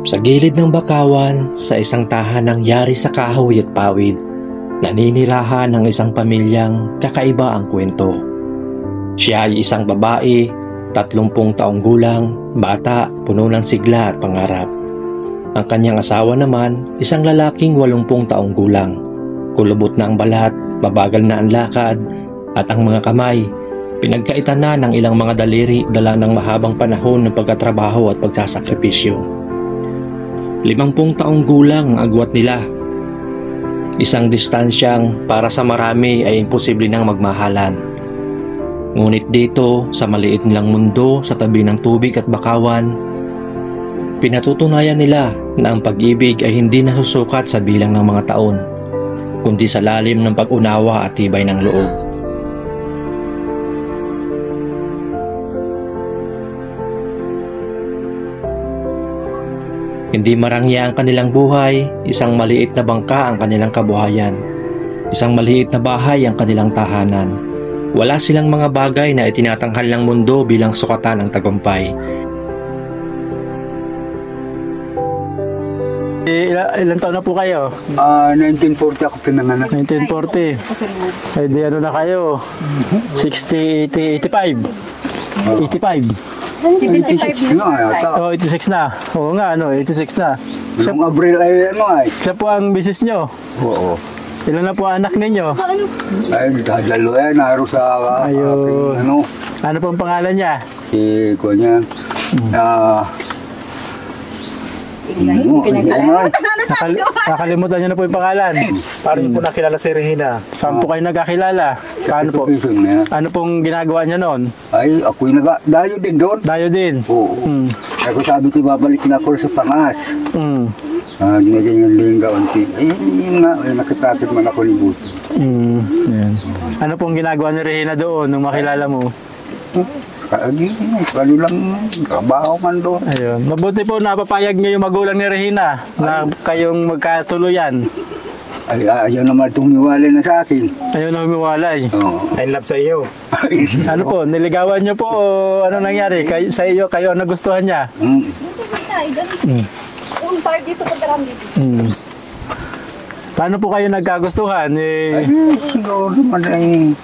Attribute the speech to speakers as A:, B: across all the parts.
A: Sa gilid ng bakawan, sa isang tahanang yari sa kahoy at pawid, naninirahan ng isang pamilyang kakaiba ang kwento. Siya ay isang babae, 30 taong gulang, bata, puno ng sigla at pangarap. Ang kanyang asawa naman, isang lalaking 80 taong gulang. Kulubot na ang balat, mabagal na ang lakad, at ang mga kamay, pinagkaitan na ng ilang mga daliri dala ng mahabang panahon ng pagkatrabaho at pagkasakripisyo. 50 taong gulang ang agwat nila. Isang distansyang para sa marami ay imposible nang magmahalan. Ngunit dito, sa maliit nilang mundo sa tabi ng tubig at bakawan, pinatutunayan nila na ang pag-ibig ay hindi nasusukat sa bilang ng mga taon, kundi sa lalim ng pag-unawa at tibay ng loob. Hindi marangya ang kanilang buhay, isang maliit na bangka ang kanilang kabuhayan. Isang maliit na bahay ang kanilang tahanan. Wala silang mga bagay na itinatanghal ng mundo bilang sukatan ng tagumpay.
B: Ilan taon na po kayo?
C: 1940 ako pinanganak.
B: 1940. Eh di ano na kayo? 60, 80, 85. 85.
C: 86 na yata.
B: Oh, 86 na. Oo nga, 86 na.
C: Noong Abril ay ano ay.
B: Siya po ang misis nyo.
C: Oo.
B: Ilan na po anak ninyo?
C: Ay, dalo yan. Naro sa
B: Ayun.
C: aking, ano.
B: Ano pong pangalan niya?
C: Si Kuya.
B: Nakalimutan niyo na po yung pangalan.
D: Paano niyo po nakilala si Regina?
B: Saan po kayo nagkakilala? Paano po? Ano pong ginagawa niya noon?
C: Ay, ako'y dayo din doon.
B: Dayo din?
C: Oo. Ako sabi ko, babalik na ako sa pangas. Ginagyan yung lingga unti. Ay, yun nga, nakitapit man ako ni Buti.
B: Yan. Ano pong ginagawa ni Regina doon nung makilala mo?
C: Kali lang trabaho man doon.
B: Ayun. Mabuti po napapayag niyo yung magulang ni Regina na kayong magkatuluyan.
C: Ay, ayaw naman tumiwalay na sa akin.
B: Ayaw na humiwalay.
C: Oo.
D: I love sa iyo.
B: Ano po, niligawan niyo po o ano nangyari? Sa iyo, kayo ang nagustuhan niya? Paano po kayo nagkagustuhan?
C: Ay, siguro naman ay...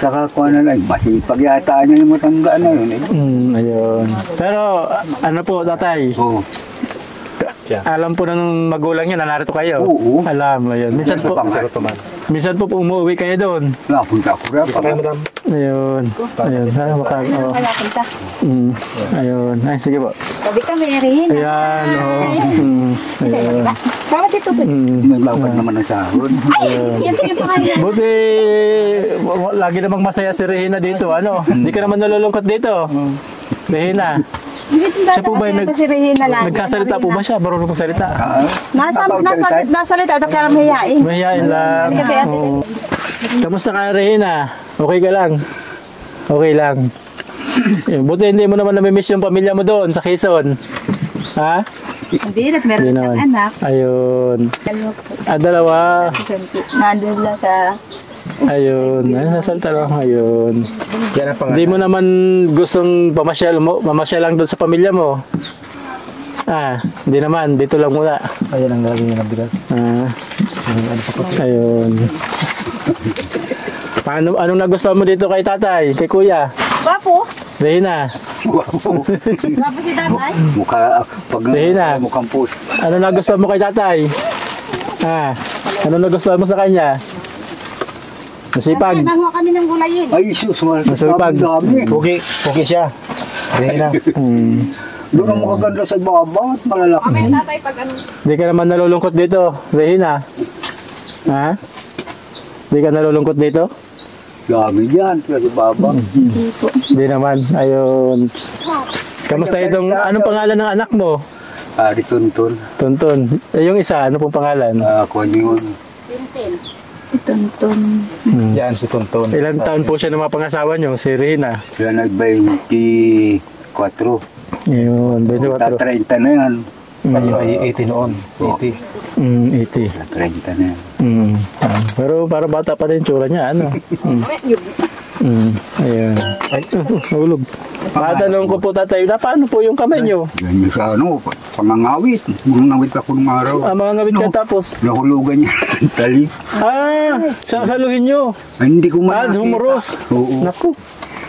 C: Saka kung ano lang, masipag yata niya yung matanda na yun.
B: Ayun. Pero ano po, tatay?
C: Oo.
B: Alam po ng magulang niya na narito kayo?
C: Oo.
B: Alam, ayun. Minsan po umuwi kayo doon?
C: Napunta ako rin.
B: Ayun. Ayun. Ayun. Ay, sige po.
E: Sabi kami, Regina.
B: Ayan, oo. Ayun.
E: Sama si Tubig.
C: May bawat naman ang sahod.
E: Yan yung pangalan.
B: Buti, lagi namang masaya si Regina dito. Ano? Hindi ka naman nalulungkot dito. Regina. Siya po ba yung
E: si Regina lagi?
B: nagsasalita po ba siya? Marunong pong salita?
E: Nasalita, ito kaya mahihain.
B: Mahihain lang. Oo. Kamusta ka, Regina? Okay ka lang? Okay lang. Buti hindi mo naman namimiss yung pamilya mo doon sa Quezon. Ha?
E: Hindi, meron siyang anak.
B: Ayun. Dalawa.
E: Nandun lang sa...
B: Ayun. Nasalita lang. Ayun.
D: Yan ang pangalan.
B: Hindi mo naman gustong mamasyal lang doon sa pamilya mo. Hindi naman. Dito lang muna.
D: Ayan ang gagawin ng bigas.
B: Ayun. Anong nagustuhan mo dito kay tatay? Kay kuya?
E: Gwapo.
B: Regina.
C: Gwapo.
E: Gwapo si tatay.
B: Regina.
C: Mukhang puso.
B: Ano nagustuhan mo kay tatay? Ano nagustuhan mo sa kanya? Masipag.
E: Nanguha kami ng gulayin.
C: Ay, sus.
B: Masipag.
D: Pugi siya. Regina.
C: Doon ang makaganda sa baba at malalaki.
E: Kami tatay pag ano.
B: Hindi ka naman nalulungkot dito, Regina? Hindi ka nalulungkot dito?
C: Dami dyan, sa baba.
B: Hindi naman. Ayun. Kamusta itong, anong pangalan ng anak mo?
C: Ari Tuntun.
B: Tuntun. Yung isa, ano pong pangalan?
C: Ako yun.
E: Tuntun.
D: Yan si Tuntun.
B: Ilang taon po siya ng mga pangasawa niyo, si Regina?
C: Siya nag-24.
B: Yun, 24.
C: 30 na yan.
D: Kayo ay 80 noon. 80.
B: 80.
C: 30 na yan.
B: Pero para bata pa din tsura niya, ano? Ayan. Ay, nahulog. Matanong ko po tatay, na paano po yung kamay nyo?
C: Yan yung sa pangangawit. Mangangawit ako ng araw.
B: Mga ngawit ka tapos.
C: Nahulugan niya ang tali.
B: Saluhin nyo.
C: Ay, hindi ko makakita.
B: Humuros.
C: Oo.
B: Naku,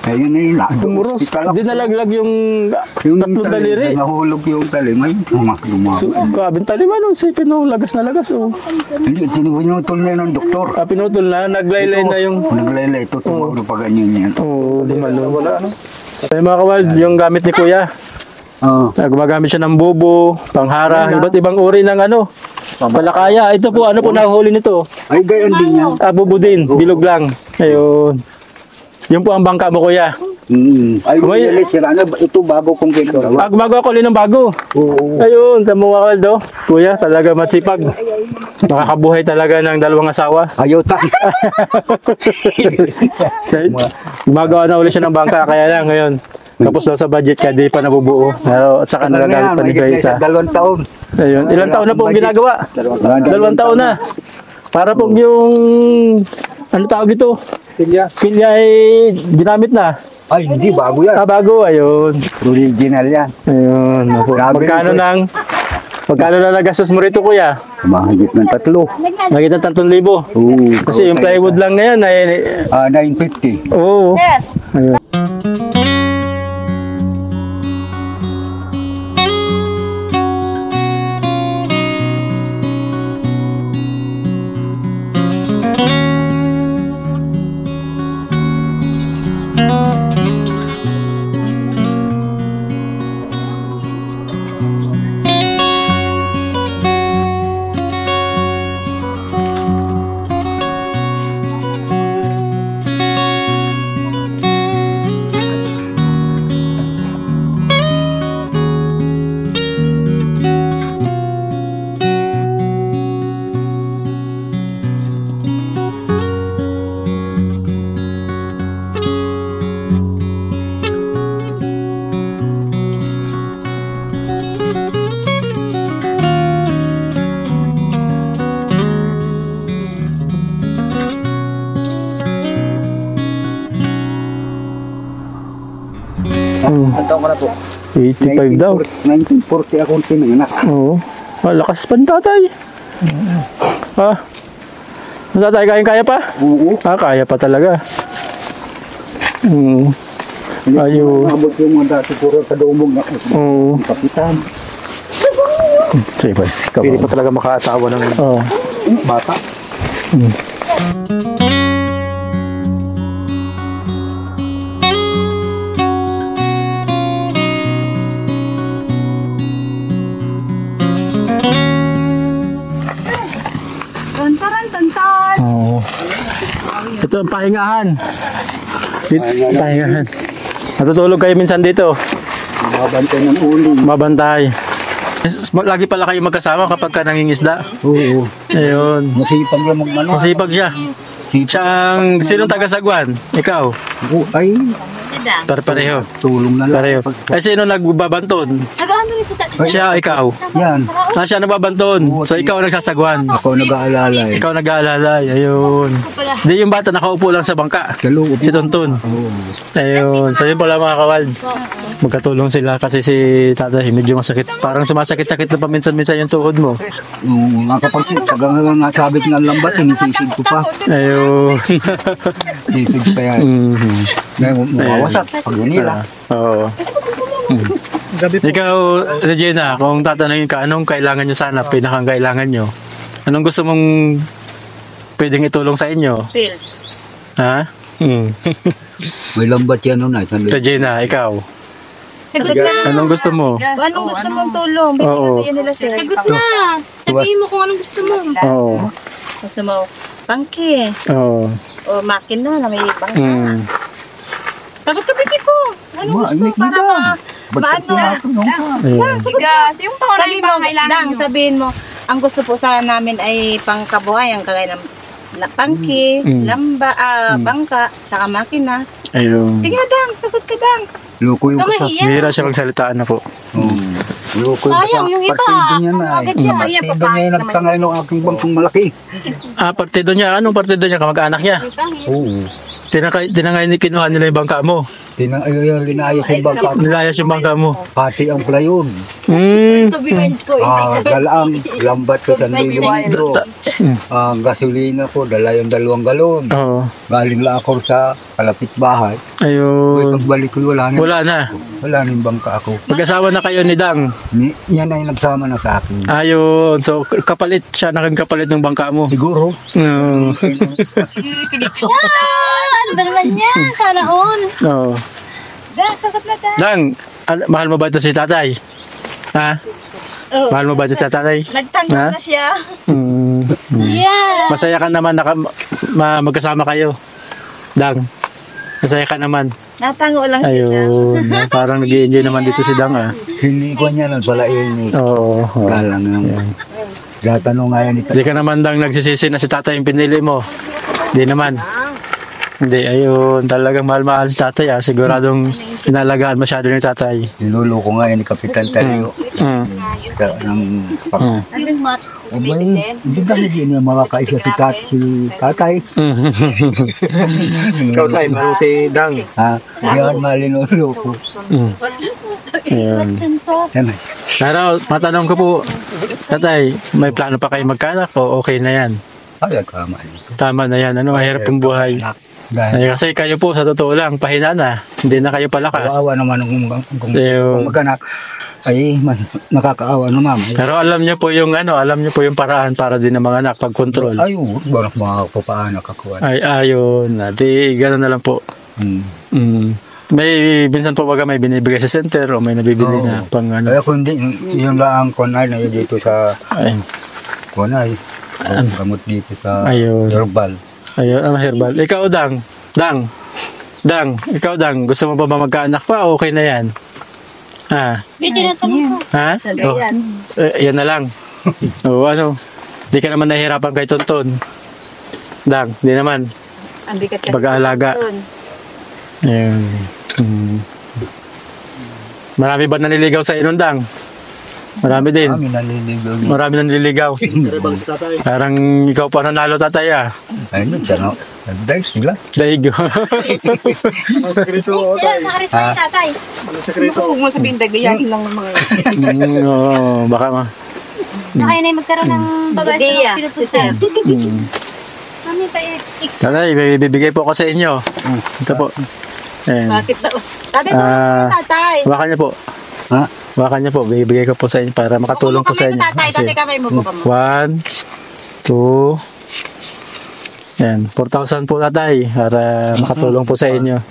C: Ayun na yun.
B: humuros. Di nalaglag yung
C: Yung
B: tatlong
C: tali,
B: daliri.
C: nahulog yung tali. May
B: So, kabing taliman, sipin no, lagas na lagas.
C: Hindi, tinutol na yun ng doktor.
B: Pinutol na, naglaylay na yung...
C: Naglaylay, tutuwa na pa ganyan yan.
B: Oo, dumalo. Ay mga kawal, yung gamit ni Kuya.
C: Oo.
B: Gumagamit siya ng bubo, panghara, iba't ibang uri ng palakaya. Ito po, ano po nahuli nito?
C: Ay, gayon din yan.
B: Bubo din, bilog lang. Ayun. Yun po ang bangka mo, Kuya.
C: Ay, sira na. Ito bago kong ginagawa.
B: Gumagawa ko ulit ng bago.
C: Oo.
B: Ayun, tamo mga kaldo. Kuya, talaga matsipag. Makakabuhay talaga ng dalawang asawa.
C: Ayaw tayo.
B: Gumagawa na ulit siya ng bangka, kaya lang ngayon. Tapos daw sa budget ka, di pa nabubuo. Pero, at saka nagagamit pa ni Kuya isa.
C: 2 taon.
B: Ayun, ilang taon na po ang ginagawa? 2 taon na. Para po yung, ano tawag ito? Pilya ay ginamit na.
C: Ay, hindi. Bago yan.
B: Bago, ayun.
C: Original yan.
B: Ayun.
C: Grabe
B: Magkano na nagastos mo rito, Kuya?
C: Mahigit ng 3.
B: Nakita 3,000.
C: Oo.
B: Kasi yung plywood lang na yan ay...
C: 950.
B: Oo. Ayun.
C: Ang taon ko na po.
B: 85 daw.
C: 1940 akong pinanganak.
B: Oo. Lakas pa ni tatay. Tatay, kaya pa?
C: Oo.
B: Kaya pa talaga. Ayun.
C: Mabot yung mga dati puro kadumog na
B: Oo.
C: kapitan.
B: Sige pa.
D: Pili pa talaga makaasawa ng
C: Bata.
E: Tantan.
B: Oo. Ito ang pahingahan. Pahingahan. Natutulog kayo minsan dito.
C: Mabantay ng uling.
B: Mabantay. Lagi pala kayo magkasama kapag ka nangingisda.
C: Oo.
B: Ayun.
C: Masipag yung magmano.
B: Masipag siya. Sinong taga-Sagwan? Ikaw?
C: Oo. Ay,
B: Pareho.
C: tulong na lang.
B: Pareho. Ay, sino nagbabanton?
E: Nag-ano rin sa
B: Siya, ikaw.
C: Yan.
B: Siya nagbabanton. So, ikaw nagsasagwan.
C: Ako nag-aalala eh.
B: Ikaw nag-aalalay. Ayun. Di yung bata nakaupo lang sa bangka.
C: Sa loob.
B: Si Tonton.
C: Oo.
B: Ayun. So, yun pala mga kawal. Magkatulong sila kasi si tatay medyo masakit. Parang sumasakit-sakit na paminsan-minsan yung tuhod mo.
C: Nakapagsit. Tagang nasabit ng lambat. Sinisig ko pa.
B: Ayun.
C: Sinisig pa yan. Ngayon, mawawasak. Pag yun nila.
B: Oo. Ikaw, Regina, kung tatanungin ka, anong kailangan nyo sana, pinakang kailangan nyo? Anong gusto mong pwedeng itulong sa inyo?
E: Pills.
B: Ha?
C: May lambat yan nun.
B: Regina, ikaw.
E: Sagot na.
B: Anong gusto mo?
E: Anong gusto mong tulong?
B: Oo.
E: Bibigyan nila sir.
F: Sagot na. Sabihin mo kung anong gusto mo.
B: Oo.
E: Gusto mo pangki
B: Oo.
E: o makina na may bangka. Sagot ka, pipi ko. Anong gusto para maano?
B: Ayun.
F: Sigas, yung pangunahing
E: Sabihin mo,
F: pangailangan
E: Dang,
F: nyo.
E: sabihin mo, ang gusto po sana namin ay pangkabuhayan, kagaya ng pangki, lamba, bangka, saka makina.
B: Ayun.
E: Sige na, Dang, sagot ka, Dang.
C: Loko yung kasap.
F: Kamahiya.
B: Bihira siya magsalitaan na po.
C: Loko yung
F: Sayang, yung iba.
C: Partido niya na.
F: Agad yan. Ayan,
C: Partido niya yung nagtangay ng aking bangkong malaki.
B: Partido niya. Anong partido niya? Kamag-anak niya?
C: Oo.
B: Tinangay ni kinuha nila yung bangka mo.
C: Linayos yung bangka.
B: Nilayas yung bangka mo.
C: Pati ang playon. Galaang, lambat sa San gasolina ko, dala yung 2 galon.
B: Oo.
C: Galing lang ako sa kalapit bahay.
B: Ayun.
C: Pagbalik ko, wala na.
B: Wala na.
C: Wala na yung bangka ako.
B: Mag-asawa na kayo ni Dang.
C: Yan ay nagsama na sa akin.
B: Ayun. So, kapalit siya. Nagkapalit ng bangka mo.
C: Siguro.
B: Oo.
F: Ano ba naman yan? Sana all.
B: Oo.
F: Dang, sagot na dang.
B: Dang, mahal mo ba ito si tatay? Ha? Mahal mo ba ito si tatay?
E: Nagtanggap na siya.
F: Yeah.
B: Masaya ka naman na magkasama kayo. Dang, masaya ka naman.
E: Natango lang sila.
B: Ayun. Parang nag-i-enjoy naman dito si Dang ah.
C: Hindi ko niya nun pala ini.
B: Oo.
C: Galang naman. Gatanong nga yan ito.
B: Hindi ka naman Dang nagsisisi na si tatay yung pinili mo. Hindi naman. Hindi, ayun. Talagang mahal-mahal si tatay ah. Siguradong inalagaan masyado ni tatay.
C: Nilulo ko nga yan ni Kapitan Tario. Hindi ba hindi niya makakaisa si tatay?
D: Ikaw tayo, mahal si Dang.
C: Ha? Yan, malinulo ko.
B: Ayun. Pero, matanong ko po, tatay, may plano pa kayo magkaanak o okay na yan?
C: Ay, tama.
B: Tama na yan. Ano, mahirap yung buhay. Ay, kasi kayo po, sa totoo lang, pahina na. Hindi na kayo palakas.
C: Nakakaawa naman kung
B: Ayun.
C: magkanak. Ay, nakakaawa naman.
B: Pero alam niyo po yung paraan para din ng mga anak pag-control.
C: Ay, barak mga kapaanak ako.
B: Ay, ayun. Di, gano'n na lang po. May, minsan po baga may binibigay sa center o may nabibili na pang ano.
C: Kaya kung di, yung laang kunay na yun dito sa kunay. Gamot dito sa herbal.
B: Ayun, herbal. Ikaw, Dang. Ikaw, Dang. Gusto mo ba magkaanak pa o okay na yan? Ha?
F: Hindi na tanong ko.
B: Ha? Oh. Yan na lang. O ano? Di ka naman nahihirapan kay Tonton. Dang, di naman. Pag-aalaga. Ayun. Marami ba naniligaw sa inong Dang? Marami din. Marami nanliligaw. Parang ikaw pa nanalo tatay ah.
C: Ayun, siya nag-dive sila.
B: Daigo.
F: Sila, nakaris na yung tatay.
E: Huwag mo sabihin, dagayahin lang ng mga
B: Oo, baka ma.
F: Kaya na yung magsara ng bagay sa pinutusan. Kami pa
B: Tatay, may bibigay po ako sa inyo. Ito po. Ayan.
E: Bakit daw? Tatay,
B: Wakan niyo po.
C: Ha?
B: Wakan niyo po. Bibigay ko po sa inyo para makatulong po sa inyo.
E: Tatay, kamay mo po kamo.
B: 1, 2, yan. 4,000 po tatay para makatulong po sa inyo.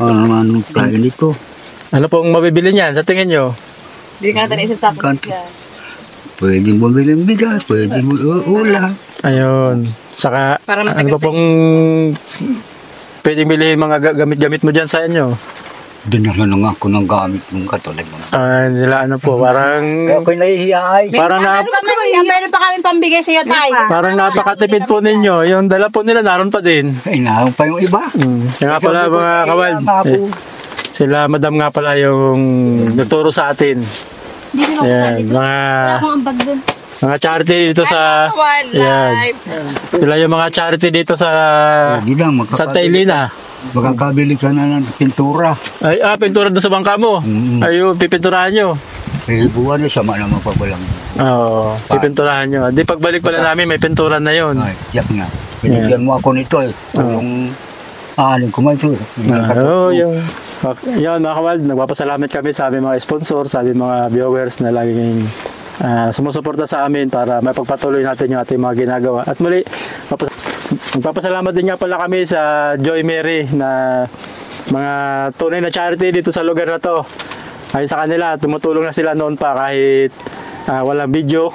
C: Ano naman tayo nito?
B: Ano pong mabibili niyan sa tingin nyo?
E: Hindi ka natin isa sa
C: Pwede mo bilhin bigas, pwede mo ulam.
B: Ayun. Saka, ano pa pong pwedeng bilhin mga gamit-gamit mo dyan sa inyo?
C: Dinala na nga ako ng gamit ng katulad mo.
B: Sila ano po, parang...
C: Ako'y nahihiya ay.
B: Parang
E: meron pa kami pambigay sa iyo, tay.
B: Parang napakatipid po ninyo. Yung dala po nila naroon pa din.
C: Ay, naroon pa yung iba.
B: Kaya nga pala mga kawal. Sila madam nga pala yung nagturo sa atin.
F: Hindi mo
B: Yan,
F: dito. Wala akong ambag dun.
B: mga charity dito sa... Yan. Sila yung mga charity dito sa Santa Elena.
C: Makakabili ka na ng pintura.
B: Ay, pintura doon sa bangka mo. Ayun, pipinturahan nyo.
C: Eh, buwan na sama naman pa walang.
B: Oo, pipinturahan nyo. Di pagbalik pala namin, may pintura na yun.
C: Ay, siyak na. Pinigyan mo ako nito eh. Yung aanin ko man ito.
B: Oo, yung... Yan mga kawal, nagpapasalamat kami sa aming mga sponsor, sa aming mga viewers na laging sumusuporta sa amin para mapagpatuloy natin yung ating mga ginagawa. At muli, magpapasalamat din nga pala kami sa Joy Mary na mga tunay na charity dito sa lugar na to. Ayon sa kanila, tumutulong na sila noon pa kahit walang video.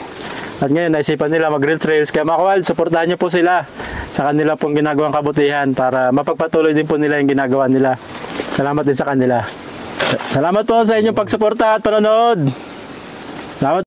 B: At ngayon, naisipan nila mag-green trails. Kaya mga kawal, suportahan nyo po sila sa kanila pong ginagawang kabutihan para mapagpatuloy din po nila yung ginagawa nila. Salamat din sa kanila. Salamat po sa inyong pagsuporta at panonood.